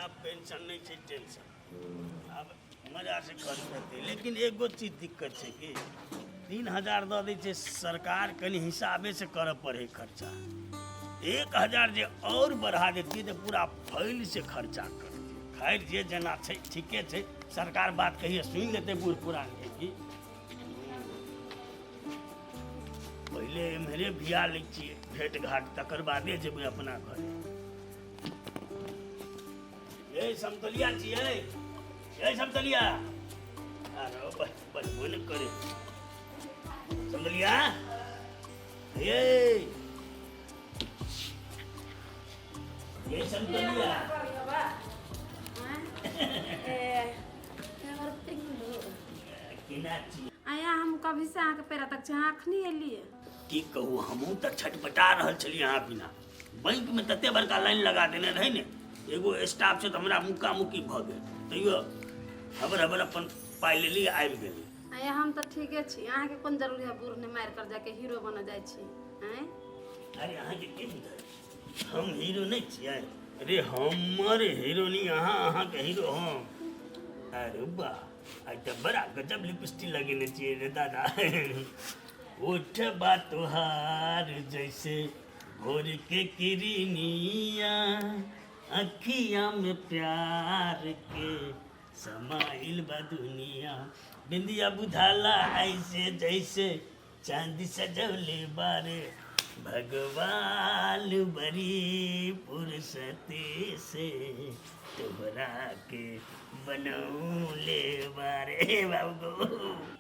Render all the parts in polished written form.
आप पेंशन नहीं छे टेंशन अब मजा से खर्च करते लेकिन एगो चीज दिक्कत है कि 3000 दे दी छे सरकार कनी हिसाबे से कर पड़े खर्चा 1000 जे और बढ़ा देती तो पूरा फैल से खर्चा करती खैर जे जना छे ठीके छे सरकार बात कहिए सुन लेते बूढ़ पुरान के की पहले मेरे बिया लै छियै भेट घाट तकर बादे जेबै अपना घर ये समतलिया छियै ये समतलिया अरे बस न करे समतलिया ये समतलिया आया हम कभी से आके पेरा तक झाँखनी एलिए की कहू हमहूँ तऽ छटपटा रहल छलियै अहाँ बिना बैंक में तते बड़का लाइन लगा देने रहे ने एगो स्टाफ से तो हमरा मुक्का मुक्की भऽ गेल तैयो हबर अपन पाइ लेली आबि गेली आया हम तो ठीके छी अहाँ के कोन जरूरी है बूढ़ ने मार कर जाके हीरो बन जाय छी हैं अरे अहाँ के की बुझाइ हम हीरो नहीं छियै अरे हमर हीरो नहीं अहाँ के हीरो हम अरे वाह आज तो बड़ा गजब लिपस्टिक लगेने छियै रे दादा उठ बात तुहार जैसे भोर के किरनिया अखिया में प्यार के समाइल बा दुनिया बिंदिया बुझाला ऐसे जैसे चांदी सजौले बारे भगवान बड़ी फुर्सती से तोहरा के बनौले बारे बाबू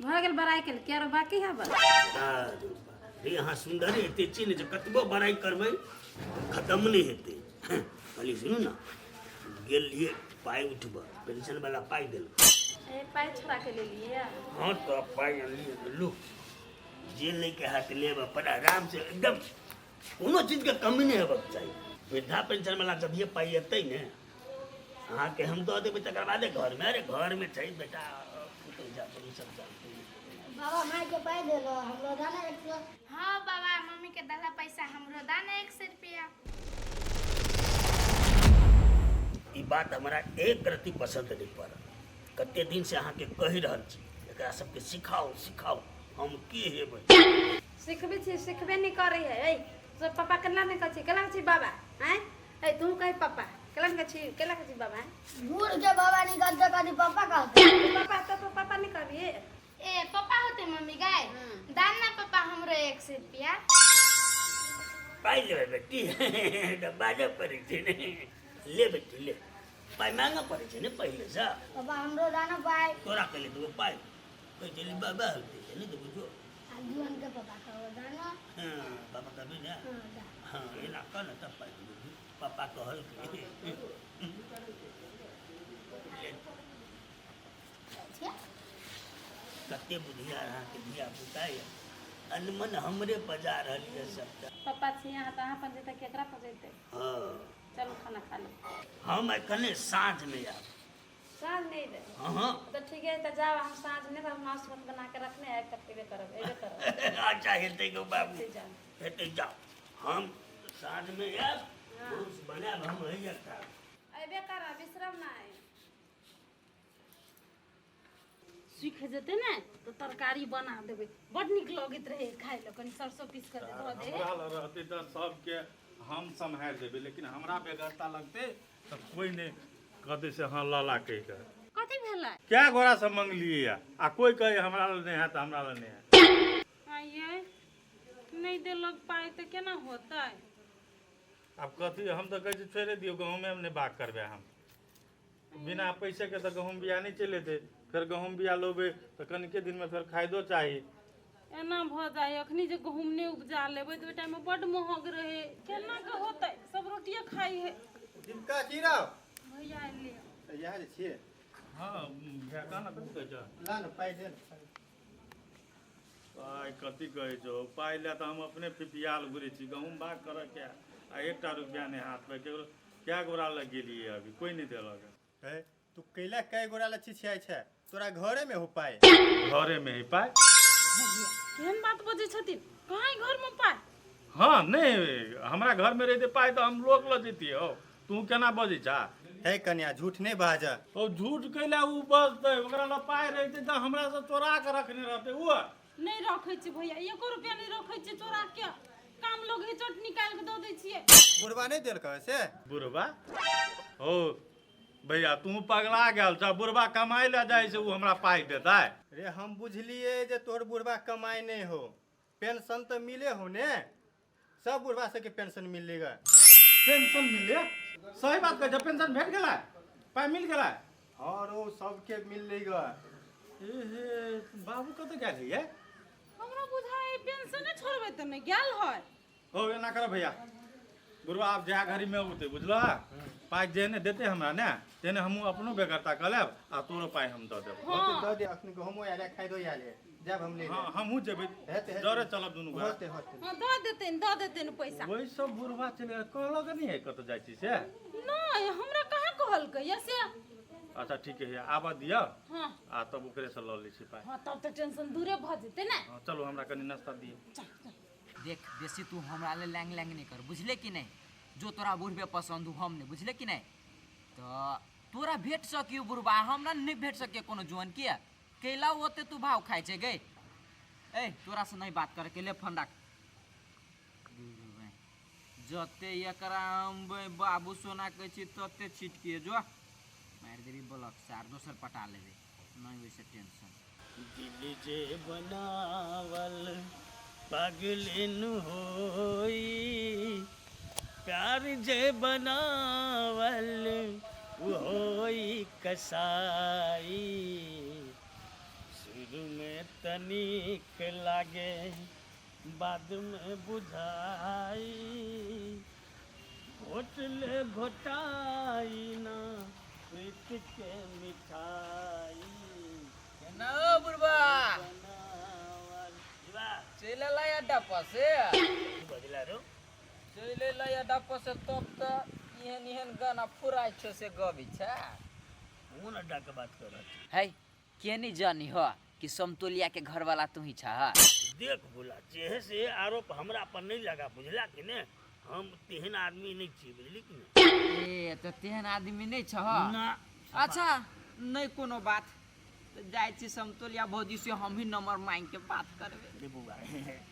भऽ गेल बड़ाई के क्या बाकी है बस अरे यहाँ सुंदर हेते छी ने कतबो बड़ाई करबै खत्म नहीं हेते खाली सुनू ना गेलिए पाई उठब पेंशन वाला पाई देल ए पाई छोड़ा के ले लिए हाँ तो पाई लिए लो जेल नहीं के हाथ लेब पर आराम से एकदम कोनो चीज के कमी नहीं हेबाक चाहिए वृद्धा पेंशन वाला जब ये पाई एतै ने अहाँ के हम दऽ देबै तकर बादे घर में अरे घर में छै बेटा सब जानते बाबा माई के पाई देलो हमरो दाना 100 हाँ बाबा मम्मी के दादा पैसा हमरो दाना 100 रुपया ई बात हमारा एक रत्ती पसंद नहीं पड़ल कते दिन से अहाँ के कहि रहल छी एकरा सबके सिखाओ सिखाओ हम की हेबै सिखबे नहीं करे है ए तो पापा केला नहीं कहछी केला कहछी बाबा हैं ए तू कह पापा केला कहछी बाबा बूढ़ के बाबा नहीं कहते कभी पापा कहते पापा तो पापा नहीं कहबी ए पापा होते मम्मी गाय दाना पापा हमरो 100 रुपया पाई लेबै बेटी डब्बा जब पड़े छै ने ले बेटी ले पाई मांगा पड़े छै ने पहले से पापा हमरो दाना पाई तोरा के ले देबो पाई कोई चली बाबा होते छै ने देबो जो जीवन के पापा का दाना हां बाबा का भी ना हां एना कर न तब पाई देबो पापा कहल कते बुधिया अहाँ के धिया पुता ये अनमन हमरे बजा रहल ये सब पापा छी यहाँ तो अहाँ पंजेते केकरा पंजेते हां चलो खाना खा लो हम एखने साँझ में आब साँझ नहीं दे हाँ तो ठीक है तो जाओ हम साँझ में तो मांस मत बना के रखने हैं कटके करब एबे करब अच्छा हेतै गो बाबू जाओ हेतै जाओ हम साँझ में आब मांस बनाब हम हैया खाब एबे करब विश्राम ना है सूख जेते ना तो तरकारी बना देबे बड़ निक लगत रहे खाए ल कनी सरसों पीस कर दे दे हमरा रहते तो सबके हम संभाल देबे लेकिन हमरा बेगरता लगते तो कोई नहीं कहते से हाँ लला कह के कथि भेलै क्या घोड़ा से मंगलिए आ कोई कहे हमरा ल नहीं है तो हमरा ल नहीं है आइए नहीं देलक पाई तो केना होतै अब कथी हम तो कहे छोड़े दियो गहूँ में नहीं बाग करबे हम बिना पैसे के तो गहूँ बिया नहीं चले थे फिर गहूँ बिया लोबे तो कनिके दिन में फिर खाइदो चाहिए एना भ जाय अखनी जे गहूम ने उपजा लेबै तो टाइम में बड महग रहे केना के होतै सब रोटिए खाई है जिनका की राव भैया एलिए यहाँ जे छिए हाँ भैया कहना कथी कहै छ ला न पाई दे पाई कथी कहै छो पाई ले तो हम अपने फिफियाल घुरे छी गहूँ बाग कर के आ 1 रुपया नहीं हाथ में क्या गोरा लग गेलिए अभी कोई नहीं देलक है तू कैला कै गोरा लच्छी छियाई छै तोरा घरे में हो पाए घरे में ही पाई केहन बात बजे छथिन कहाँ घर में पाई हाँ नहीं हमारा घर में रहते पाई तो हम लोग ल जतिए हो तू केना बजे छा हे कन्या झूठ नहीं बाजा। ओ झूठ कैला उ बजतै ओकरा ल पाइ रहतै त हमरा से चोरा के रखने रहतै उ नहीं रखे छी भैया, 1 रुपया नहीं रखे छी चोरा के। काम लोग ही चोट निकाल के दो दे छिए। बुढ़वा नहीं देल कहे से। बुढ़वा ओ भैया तू पगला गेल छ, बुढ़वा कमाई ले जाइ से उ हमरा पाइ देतै। रे हम बुझलिए जे तोर बुढ़वा कमाई नहीं हो, पेंशन तो मिले हो ने, सब बुढ़वा से के पेंशन मिलेगा। पेंशन मिले सही बात कहै छ, पेंशन भेट गेलै, पाइ मिल गेलै। और वो सबके मिलेगा। ए हे बाबू कत गेल है? हमरा बुझाए पेंशन छोड़बे त नहीं गेल है। ओ एना कर भैया, बुढ़वा आप जा घरी में उते बुझला, पाइ जेने देते हमरा ने तेने हमहू अपनो बेगरता क लेब आ तोरो पाइ हम द देब। होते दो दे अखनी को हमो याले खाइ दो याले जब हम ले हां हमहू जेबै, हेते जरे चलब दुनू गोरा। होते होते हां दो देते न पैसा। ओइ सब बुढ़वा चले कहलक नहीं है कत जाइ छी से। नहीं हमरा कहाँ कहल के से। अच्छा ठीक है आबा दिया हां आ तब ओकरे से ल लै छी पाइ। हां तब तो टेंशन दूरे भ जेते ना। हां चलो हमरा कनी नाश्ता दिए। देख बेसी तू हमरा ले लैंग लैंग नहीं कर, बुझले कि नहीं? जो तोरा बुढ़बे पसंद हो हम नहीं, बुझले कि नहीं? तो तोरा भेट सकियो बुढ़बा, हमरा नहीं भेट सके कोनो जुआन किया केला होते तू भाव खाइ छे गए। ए तोरा से नहीं बात करे के ले फोन रख। जते एकरा हम बाबू सोना कहै छी तते छिटकिए जो मार देबी ब्लॉक सार दोसर पटा लेबे, नहीं वैसे टेंशन। दिल जे बनावल पागलिन होई, प्यार जे बनावल होई कसाई। शुरू में तनिक लागे बाद में बुझाई, घोटले घोटाई ना प्रीत के मिठाई। ना बुढ़बा चले लाया डप्पा से, बदला रो चले लाया डप्पा से तब त इहन इहन गाना फुराय छ से गबी छ। कौन अड्डा के बात कर रहा है के नहीं जानी हो कि समतोलिया के घर वाला तू ही छा। देख बोला चेहे से आरोप हमरा पर नहीं लगा, बुझला कि ने? हम तेहन आदमी नहीं छी, बुझली कि ने? ए तो तेहन आदमी नहीं छ ना अच्छा नहीं कोनो बात, तो जाय छी समतोलिया भौजी से हम ही नंबर मांग के बात करबे। रे बुआ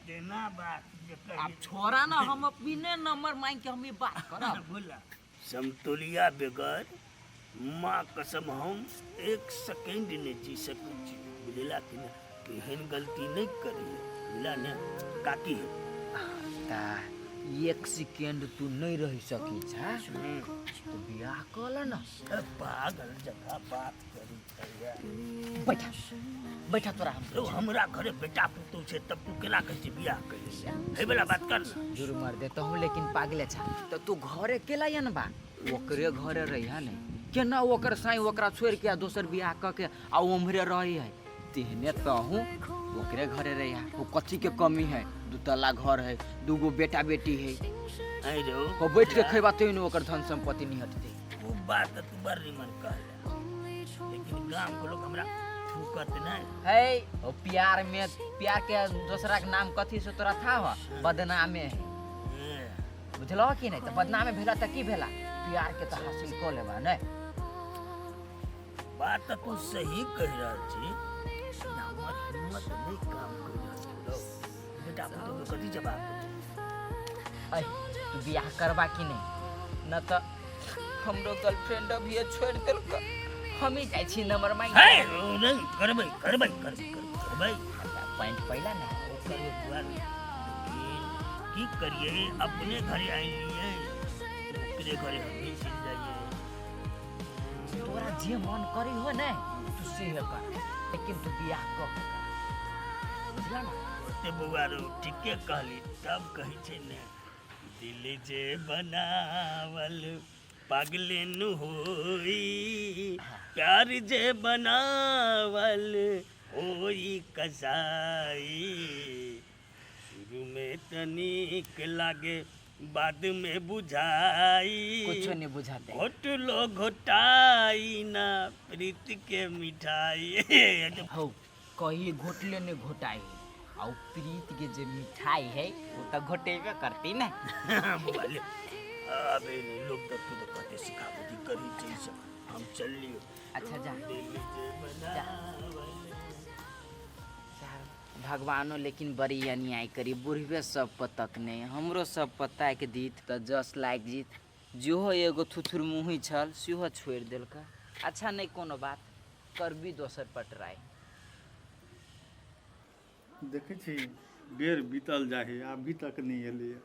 देना बात जे अब छोरा ना हम अपने नंबर मांग के हम ही बात करब। बोला समतोलिया बगैर माँ कसम हम 1 सेकंड नहीं जी सकू छी, बुझला कि ने? एहन गलती नहीं करी, बुझला ने? काकी है ता 1 सेकंड तू नहीं रह सकी छा तो बियाह कर ल ना। पागल जगह बात करी तैया। बैठा बैठा तोरा हम लो हमरा घरे बेटा पुतौ छे तब तू केना कहै छी बियाह करी? हे वाला बात कर ना। जुर मार देता हूँ लेकिन पागले छा तो तू घरे केला या ना बा ओकरे घरे रहिया ने केना ओकर साई ओकरा छोड़ के दोसर बियाह क के आ उम्हरे रही है तेहने तो हूँ ओकरे घरे रहिया। वो कच्ची के कमी है, 2 तल्ला घर है, 2 गो बेटा बेटी है, आई रो वो बैठ के खैबा तो नहीं ओकर धन संपत्ति नहीं हटते। वो बात तू बड़ निमन कहला, लेकिन गांव के लोग हमरा फूकत नहीं है। वो प्यार में प्यार के दूसरा के नाम कथी से तोरा था हो बदनामे है, बुझलो कि नहीं? तो बदनामे भेला त की भेला, प्यार के तो हासिल कर लेबा नहीं। बात तो तू सही कह रहल छी, हमर हिम्मत नहीं काम कर रहल बेटा पुतौ के कथी जवाब दे? ऐ तू बियाह करबा कि नहीं? न तो हमरो गर्लफ्रेंड अभी छोड़ देलक, हम ही जाय छी नंबर मांग। है नहीं करबै पॉइंट पहला ना करिए बुआ, लेकिन की करिए अपने घरे आइलिए ओकरे घरे हम भी चल जाइए। तोरा जे मन करी हो ना तू से कर, लेकिन तू बियाह कब कर बुझला ना? ओते बुआ रो ठीके कहली, तब कही छे ने दिल जे बनावल पागलिन होई, प्यार जे बनावल होई कसाई। शुरू में तनिक लागे बाद में बुझाई, कुछ नहीं बुझाते। घोटलो घोटाई ना प्रीत के मिठाई। हो कहीं घोटले ने घोटाई और प्रीत के जो मिठाई है वो तो घोटेबे करती ना। अबे लोग तो तू तो कहते सिखावती करी जैसा हम चल लियो। अच्छा जा दिल जे बनावल। भगवानो लेकिन बड़ी अन्याय करी बुढ़वे सब पतक नहीं हमरो सब पता के दीत त जस्ट लाइक जीत जेहो एगो थुथुर मुही छल सेहो छोड़ देलका। अच्छा नहीं कोनो बात करबी दोसर पटराय। देखे छी बेर बीतल जा है अभी तक नहीं एलिए।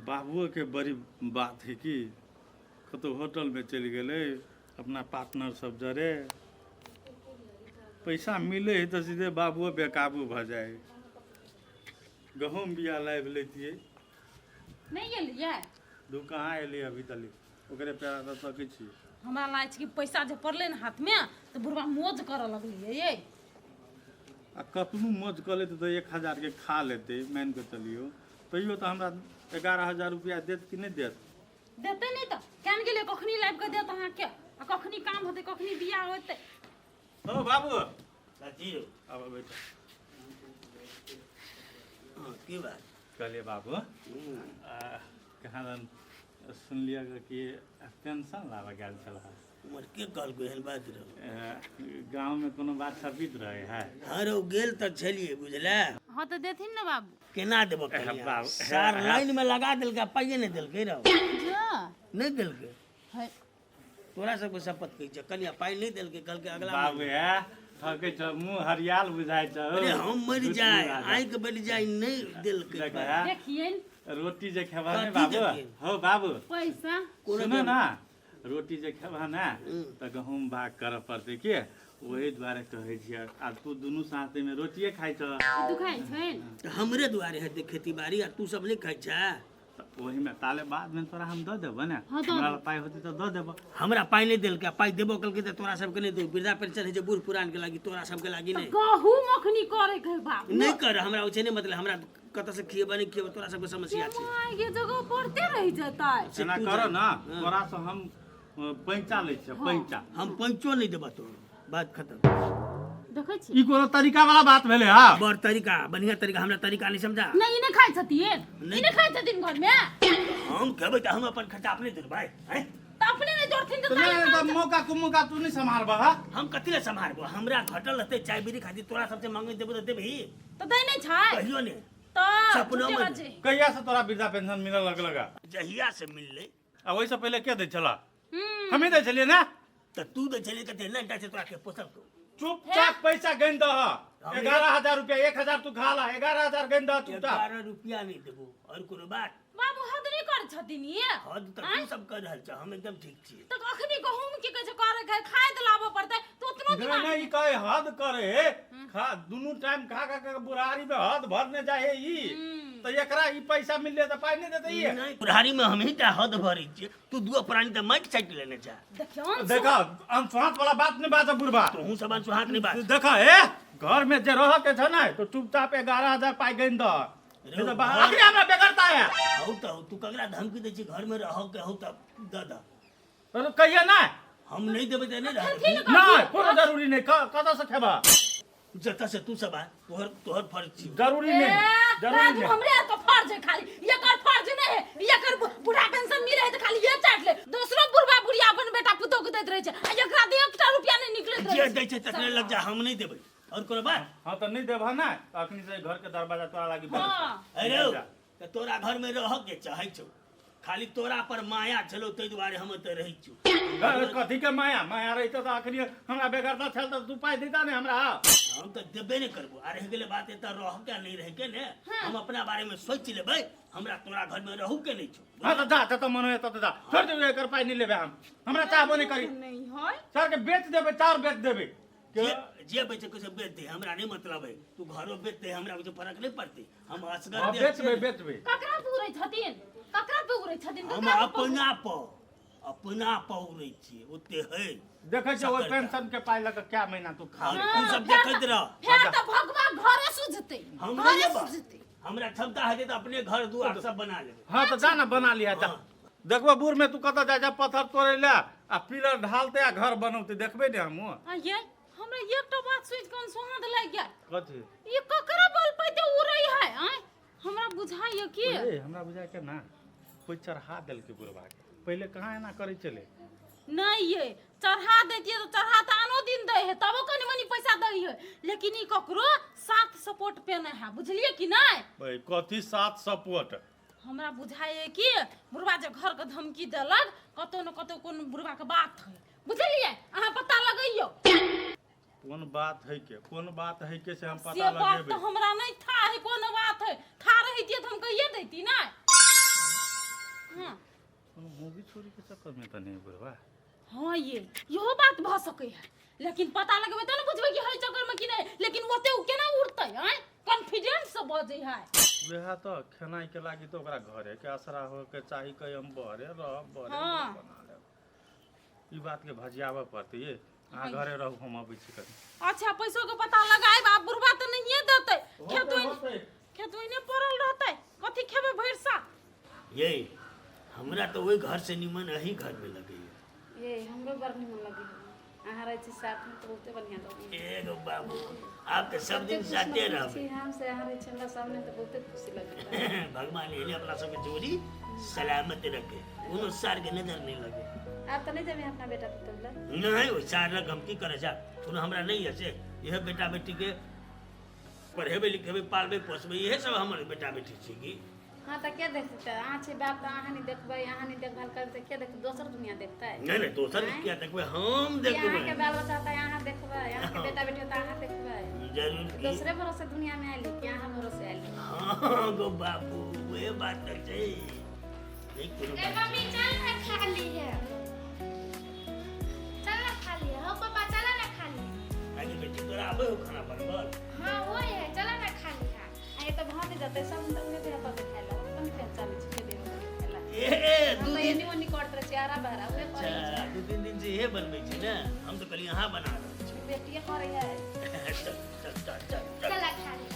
बाबुओ के बड़ी बात है कि कतो होटल में चल गए अपना पार्टनर सब जरे पैसा मिले है तो सीधे बाबुओ बेकाबू भ जाए। गहूम बिया लाइब लेतिए नहीं एलियै दू कहाँ एलिए अभी तली ओकरे प्यारा तो सकै छी। हमरा लाग कि पैसा जे पड़ले न हाथ में तो बुढ़वा मौज करऽ लगलियै ये। आ कतनू मौज कर लेते तो 1000 के खा लेते मान के चलियो तैयो तो हमरा 11000 रुपया देत कि नहीं देत। देते नहीं तो केन गेलियै कखनी लाइब के देत अहाँ के आ कखनी काम होते कखनी बियाह होते। ओ बाबू साथी अब बेटा हाँ की बात कहलिए बाबू कहाँ सुन लिया कि पेंशन लावा गया चल उमर के कहल को एहन बात रहो गांव में कोनो बात छपित रहे है। हर गेल त छलिए बुझले। हाँ तो देथिन न बाबू। केना देबो कनिया बाबू। सार लाइन में लगा देलका पाइए नहीं देलकै रहो जा नहीं देलकै है तोरा सबके शपथ कही छ कनिया पाइ नहीं देलकै कल के अगला बाबू है थके छ मुंह हरियाल बुझाय छ। अरे हम मर जाए आंख बढ़ जाए नहीं देलकै देखा पाइ। देखिए रोटी जे खेबा ने कथी बाबू देखिए? हो बाबू पैसा सुनो ना रोटी जे खेबा ना त गहूम भाग करऽ पड़तै के वही द्वारे कहै छियै आ तू दुनू साथे में रोटिए खाइ छ दुखाइ छैन त हमरे दुआरे हेतै खेती बाड़ी आ तू सब नहीं खाइ छ। त वही में ताले बाद में तोरा हम द देबो ने हाँ, दऽ हमरा पाइ होतै त द देबो। हमरा पाइ नहीं देलकै पाइ देबो कलकै त तोरा सबके नहीं दे वृद्धा पेंशन है जे बूढ़ पुरान के लागी तोरा सबके लागी नहीं गहूम अखनी करे के बाबू। नहीं कर हमरा उछे नहीं मतलब हमरा कत से खिएबा नहीं खिएबा तोरा सबके समस्या छै। ये जगह पड़ते रह जाता है। एना कर ना तोरा से हम पैंचा लै छ पैंचा। हम पंचो नहीं देबा तो बात खत्म। देखै छी ई कोनो तरीका वाला बात भेले हा। बड़ तरीका बढ़िया तरीका हमरा तरीका नहीं समझा। नहीं इने खाइ छथिन इने खाइ छथिन घर में हम कहबै त हम अपन खर्चा अपने देबै भाई हैं तो अपने ने जोड़थिन तो तो मौका को मौका तू नहीं संभालबा हा। हम कथि ले संभारबो हमरा घटल रहते चाय बीड़ी खातिर तोरा सबसे मांगे देबो त देबही तो दै नहीं छै कहियो ने तो सपनो छुट्टे में। बजे कहिया से तोरा वृद्धा पेंशन मिलल लगलगा जहिया से मिलले आ वही से पहले के दै छला हम ही दै छलिए ना। त तू दे चले कते नंटा से तोरा के पोसल को चुपचाप पैसा गन दह 11000 रुपया 1000 तू खा ला 11000 गन दह चुपचाप। 11 रुपया नहीं देबो और कोनो बात बाबू हद नहीं कर छथिन ये हद तक तू सब कर रहल छ हम एकदम ठीक छी। तो अखनी गहूम के कहे करे के खाए तो लाबो पड़ते तो उतना नहीं दिमाग नहीं कहे हद करे खा दुनू टाइम खा खा के बुढ़ारी में हद भरने जाए ई तो एकरा ई पैसा मिलले त पाइ नहीं देते ई। नहीं बुढ़ारी में हम ही त हद भरी छी तू दुआ प्राणी त माइक साइड लेने जा देखियो देखा अनसुहात वाला बात नहीं बात बुढ़बा तू हूं सब सुहाग नहीं बात देखा ए घर में जे रह के छ ना तो चुपचाप 11000 पाइ गन दह नहीं तो आखिर हमरा बेगरता है। हौ त तू कगरा धमकी दे छी घर में रहो के हौ त द तो कहिए ना हम नहीं देबे त नहीं रह ना कोनो जरूरी नहीं कदा से खेबा जता से तू सब आ तोहर फर्ज छी जरूरी नहीं जरूरी राजू नहीं। हमरे तो फर्ज है खाली ये कर फर्ज नहीं है ये कर बुढ़ा पेंशन मिले है तो खाली ये चाट ले दूसरो बुढ़वा बुढ़िया अपन बेटा पुतो के देत रहे छै आ एकरा दे 1 रुपया नहीं निकलत जे रहे दै छै तकरे लग जा हम नहीं देबे और कोनो बात हाँ तो नहीं देबा ना अखनी से घर के दरवाजा तोरा लागी बंद हां अरे त तोरा घर में रह के चाहै छौ खाली तोरा पर माया छलो तै दुआरे हम त रहै छौ। कथी के माया माया रही तो अखनी हमरा बेगरता छल तो तू पाइ देता ने हमरा। हम तो देबे नहीं करबो आ रह गेले बात एत रह के नहीं रह के ने हम अपना बारे में सोच लेबै हमरा तोरा घर में रहू के नहीं छौ। हाँ तो जा तो मन है तो जा छोड़ दे एकर पाइ नहीं लेबे हम हमरा चाहबो नहीं करी नहीं है सर के बेच देबे चार बेच देबे जे बेचे को से बेच दे हमरा नहीं मतलब है तू घरो बेच दे हमरा कुछ फर्क नहीं पड़ते हम असगर हाँ दे बेचबे बेचबे ककरा पूरे छथिन ककरा पे उरे छथिन हम अपना पौरै छी ओते है देखे छ ओइ पेंशन के पाइ लग क्या महीना तू खा ले। तू सब देखैत रह फिर तो भगवान घरे सुझते हम घरे नहीं सुझते हमरा क्षमता है तो अपने घर दुआर सब बना लेबै। हाँ तो जा ना बना लिया जा देखबो बूढ़ में तू कत जा जा पत्थर तोड़े ले आ पिलर ढालते आ घर बनौते देखबे ने हम ये हमरा एकटा बात सोच के सुहाद लाग गया कथी ये ककरा बल पे तो उड़ै है हैं हमरा बुझाइए कि ए हमरा बुझाय के ना कोई चढ़ा दिल के बुढ़वा के पहले कहाँ एना करे चले नहीं ये चढ़ा देती तो चढ़ा तो आनो दिन दे है तबो कनी मनी पैसा दे है लेकिन ई ककरो साथ सपोर्ट पे नहीं है बुझलिए कि नहीं भाई कथी साथ सपोर्ट हमरा बुझाए कि बुढ़वा जे घर के धमकी देलक कतो न कतो कोन बुढ़वा के बात है बुझलिए अहाँ पता लगइयो कौन बात है के से हम से पता बात लगेबे तो हमरा नहीं था है कोन बात है था रहितिए तो हम कहिए देती ना हां मूवी छोरी के चक्कर में तो नहीं बुढ़वा हाँ ये यहो बात भ सकै है लेकिन पता लगबे त न बुझबे कि हई चक्कर में कि नहीं लेकिन ओते उ केना उड़तै हैं कॉन्फिडेंस से बजै है वेहा तो खेनाई के लागी तो ओकरा घरे के आसरा हो के चाही के हम बहरे रह बहरे हाँ। बना ले ई बात के भजियावे पड़ते ये आ घरे रहू हम अबै छी कनी अच्छा पैसों के पता लगाए बाप बुढ़वा तो नहीं देते खेतों ने पड़ल रहते कथी खेबे भैरसा ये हमरा तो वही घर से निमन यही घर में लगे ये हमरो बड़ निमन लगी अहाँ रहे छी साथ में तो बहुते बढ़िया लगी एगो बाबू आप तो सब दिन साथे रहबे हम से अहाँ रहे छला सामने तो बहुते खुशी लगी भगवान इन्हें अपना सबके जोड़ी सलामत रखे उन सार के नजर नहीं लगे आप तो नहीं जमे अपना बेटा पुतला नहीं वो सार लग हम की करे जा उन हमरा नहीं है से यह बेटा बेटी के पढ़ेबे लिखेबे पालबे पोसबे यह सब हमारे बेटा बेटी छी हाँ तो क्या देखते अहाँ छे बाप तो अहाँ नहीं देखबै अहाँ नहीं देखभाल करते क्या देख दोसर दुनिया देखता है नहीं नहीं दोसर क्या देखबे हम यहाँ के देखबे बाल बच्चा होता है यहाँ देखबै यहाँ के बेटा बेटी होता है यहाँ देखबै जरूर की दूसरे भरोसे दुनिया में आली कि यहाँ भरोसे आली हाँ गो बाबू वे बात तो छै नहीं कोनो ए बात मम्मी चल ना खा ली है चल ना खा ली हो पापा चल ना खा ली आगे बेटी तोरा आबे हो खाना बनबल हां वो है चल ना खा ली है ये तो भात जाते सब तो उन्हें देह पर खाइला कौन पहचान छै दे खाइला ए हम दू तो दिन एनी ओनी कट रहे चारा बहरा वे पर अच्छा दू तीन दिन से ये बनबै छी ना हम तो कल यहाँ बना रहल छी बेटिए करे है चल चल चल चल चल ना खा ली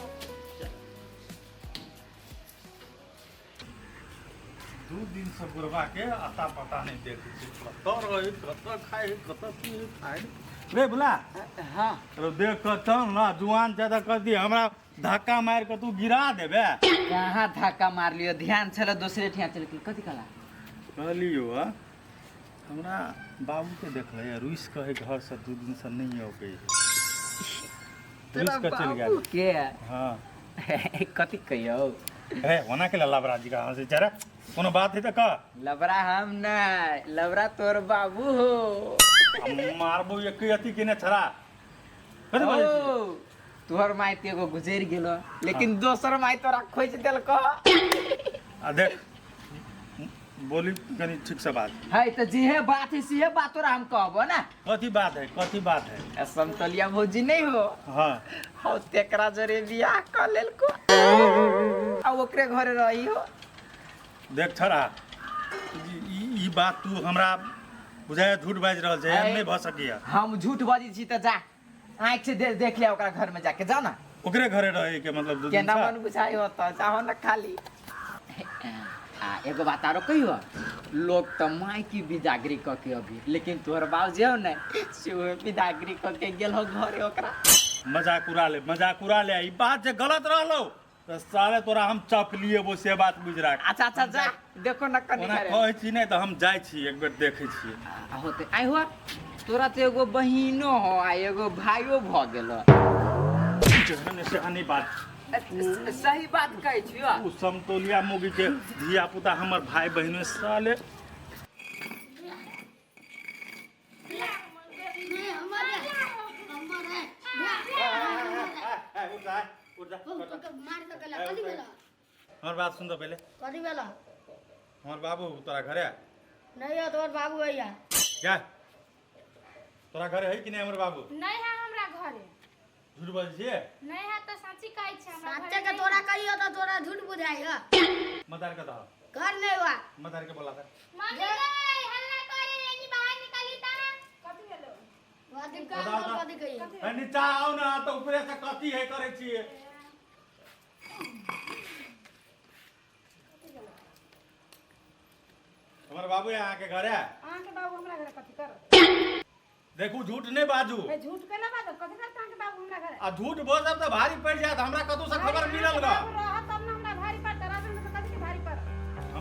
दू दिन से बुढ़वा के आता पता नहीं देखे छी कत रही कत खाए कत पी खाए रे बुला हाँ तो देख के चल ना जुआन ज्यादा कर दी हमरा धक्का मार के तू गिरा देबे कहाँ धक्का मार लियो ध्यान चलो दूसरे ठिया चल के कथी कला कहलियो हमरा बाबू के देख ले रुइस कहे घर से दू दिन से नहीं हो गई रुइस के चल गया के हाँ कथी कहियो अरे होना के लबरा जी का से चरा कोनो बात है तो का लबरा हम नहीं लबरा तोर बाबू हो मारबो एक अति केने छरा कथी बोलै छी ओ तोहर माई ते एगो गुजर गेलो लेकिन दोसर माई तोरा खोज देलको आ देख बोली कनी ठीक से बात है तो जेहे बात है सीहे बात तोरा हम कहबो ना कथी बात है समतलिया भौजी नहीं हो हाँ हो तेकरा जरे बियाह कर लेलको आ ओकरे घरे रही हो देख छरा ई बात तू हमरा बुझाय झूठ बाज रहल छै एहन नहीं भ सकिया हम झूठ बाजी छी त जा आँख से देख लिया ओकरा घर में जाके जाओ ना ओकरे घरे रहे के मतलब दू दिन केना से मन बुझाई हो त चाहो ना खाली आ एगो बात आरो कहियो लोग त माई की बिदागरी क के अभी लेकिन तोहर बाप जे हो ना से बिदागरी क के गेल हो घरे ओकरा मजाक उड़ा ले ई बात जे गलत रहलो तो साले तोरा हम चप लिए वो से बात बुझ रहा अच्छा अच्छा जा देखो ना कनी ओना करे कहै छी नहीं तो हम जाय छी एक बेर देखै छी होते आई हुआ तोरा तो एगो बहिनो हो आ एगो भाइयो भ गेलो जहन से आनी बात सही बात कहै छियो उ समतोलिया मुगी के धिया पुता हमर भाई बहिनो साले मार के कला कथी भेला हमर बात सुन तो पहले कथी भेला हमर बाबू तोरा घरे नहीं हो तोर बाबू भैया क्या तोरा घरे है कि नहीं हमर बाबू नहीं है हमरा घरे झूठ बोल छिए नहीं है तो सच्ची कहै छै हमरा सच्चे के तोरा कहियो तो तोरा झूठ बुझाई हो मदार का दाओ घर नहीं हुआ मदार के बोला था मम्मी नहीं हल्ला करे यानी बाहर निकली ता कथी भेलो वादी का कथी कहियो नीचा आओ ना तो ऊपरे से कथी है करे छिए हमर बाबू यहाँ के घरे अहाँ के बाबू हमरा घर कथी कर देखू झूठ नहीं बाजू ए झूठ केला बात कथी करता अहाँ के बाबू हमरा घर आ झूठ बोलब तो भारी पड़ जात हमरा कतौ से खबर मिलल बा रहा तब ना हमरा भारी पड़ता राजन में तो कथी के भारी पड़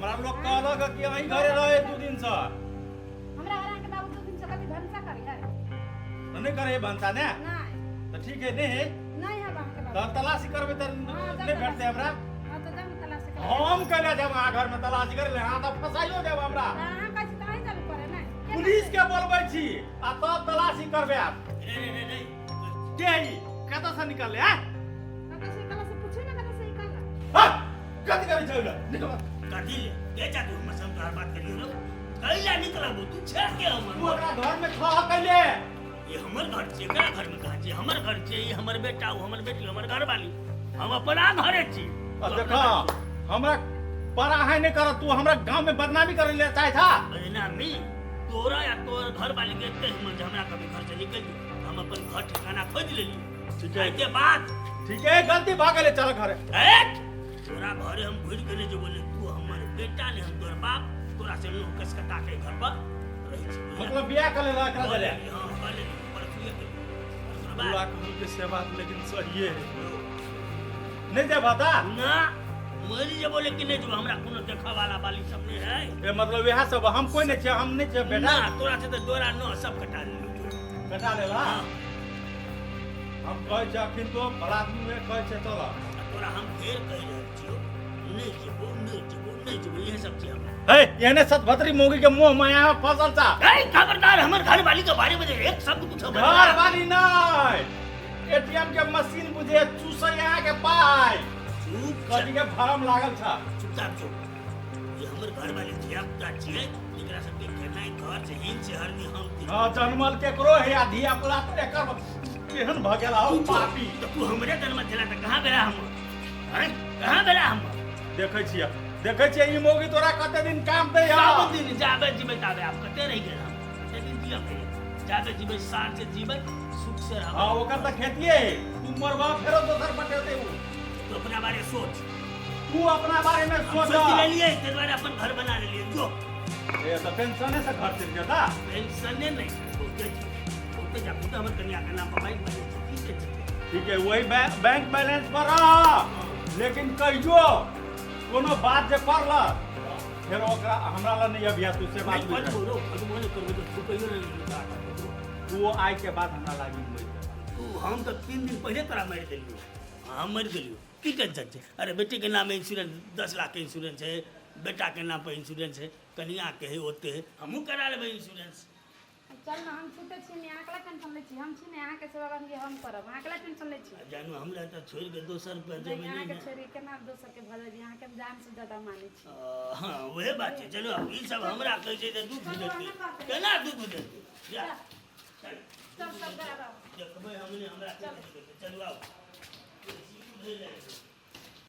हमरा लोग कहलक कि वहीं घरे रहे 2 दिन से हमरा हरा के बाबू 2 दिन से कभी भंसा करी है तो नहीं करे बनता ने नहीं तो ठीक है नहीं नहीं है बाबू के तो बाबू तलाशी करबे तो नहीं भेटते हमरा हां तो जब तलाश कर हम कहले जब आ घर में तलाशी करे ले हां तो फसाइयो देब हमरा हां कैसे काहे चालू करे ना पुलिस के बोलबै छी आ तब तलाशी करबे आप नहीं के ई कत से निकल हैं कत से कला से पूछे ना कत से निकल हां कथि करे छै निकल कथी ले के जादू हम सब हर बात करियो लो कैला निकलबो तू छे के तू हमर ओकरा घर में खा कैले ये हमर घर छे केकरा घर में कहा छे हमर घर छे ये हमर बेटा वो हमर बेटी हमर घर वाली हम अपना घरे छी अब देखा हमरा परा है नहीं करत तू हमरा गांव में बदनामी करे ले चाहे था बदनामी तोरा या तोर घर वाली के ते हम हमरा कभी घर से निकल जो हम अपन घर ठिकाना खोज लेली ठीक है के बाद ठीक है गलती भागले चल घरे तोरा घरे हम घुर के जो बोले तू हमर बेटा ने हम तोर बाप तोरा से लोग कस कटा के घर पर रही छी मतलब बियाह कर ले रखा दे हां पहले परसुए के पूरा कहूं के सेवा लेकिन सही है नहीं दे बता ना मरी जे बोले कि नहीं जो हमरा कोनो देखा वाला बाली सब नहीं है ए मतलब यह सब हम कोई नहीं छे हम नहीं छे बेटा ना तोरा से तो दोरा न सब कटा लियो कटा लेला हां हम कह जाखिन तो बड़ा आदमी में कह छे तोला तोरा हम फेर कह रहल छियो नहीं जेबो ये सब चीज हम ए येने सतभत्री मोगी के मुंह माया में फसल सा ए खबरदार हमर घर वाली के बारे में एक शब्द कुछ घर वाली नहीं एटीएम के मशीन बुझे चूसैया के पाई चुप कथी के भरम लागल था चुपचाप चुप ये हमर घर वाली धिया पुता छिए एकरा सबके खेनाई घर से हिन से हर दिन हम हां जन्मल केकरो है या धिया पुता तो एकर केहन भ गेला हो पापी तो तू हमरे जन्म दिला त कहां बेरा हम हैं कहां बेरा हम देखै छियै ई मोगी तोरा कते दिन काम दे या सब दिन जाबे जीवे ताबे आप कते रह गेल हम कते दिन जिया पे जाबे जीवे साथ से जीवे सुख से रह हां ओकर त खेतिए तू मरबा फेरो दोसर पटेते हूं तो अपना बारे सोच तू अपना बारे में सोच ले लिए ते द्वारा अपन घर बना ले लिए जो ये तो पेंशन से घर चल जाता पेंशन नहीं होते जा पुता हमर कन्या के नाम पर बाइक बने ठीक है वही बैंक बैलेंस पर रह लेकिन कहियो कोनो बात जे करला फिर ओकरा हमरा ला नहीं अभिया तू से बात मत बोलो भगवान करबो तो तू कहियो नहीं तू आइ के बाद हमरा लागी तू हम तो 3 दिन पहले तोरा मार देलियो हम मर गेलियो की टेंशन छे अरे बेटी के नाम इंश्योरेंस 10 लाख के इंश्योरेंस है बेटा के नाम पर इंश्योरेंस है कन्या के है ओते है हमहु करा लेबे इंश्योरेंस चल ना हम छूटे छी ने आकला टेंशन ले छी हम छी ने आके सेवा हम करब आकला टेंशन ले छी जानू हमरा त छोड़ के दोसर पे जमीन यहाँ के नहीं छोरी केना दोसर के भले यहाँ के जान से ज्यादा माने छी हां वही बात है चलो अब ई सब हमरा कह छै त दुख देते केना दुख देते जा चल सब बराबर देखबै हमने हमरा चलू आओ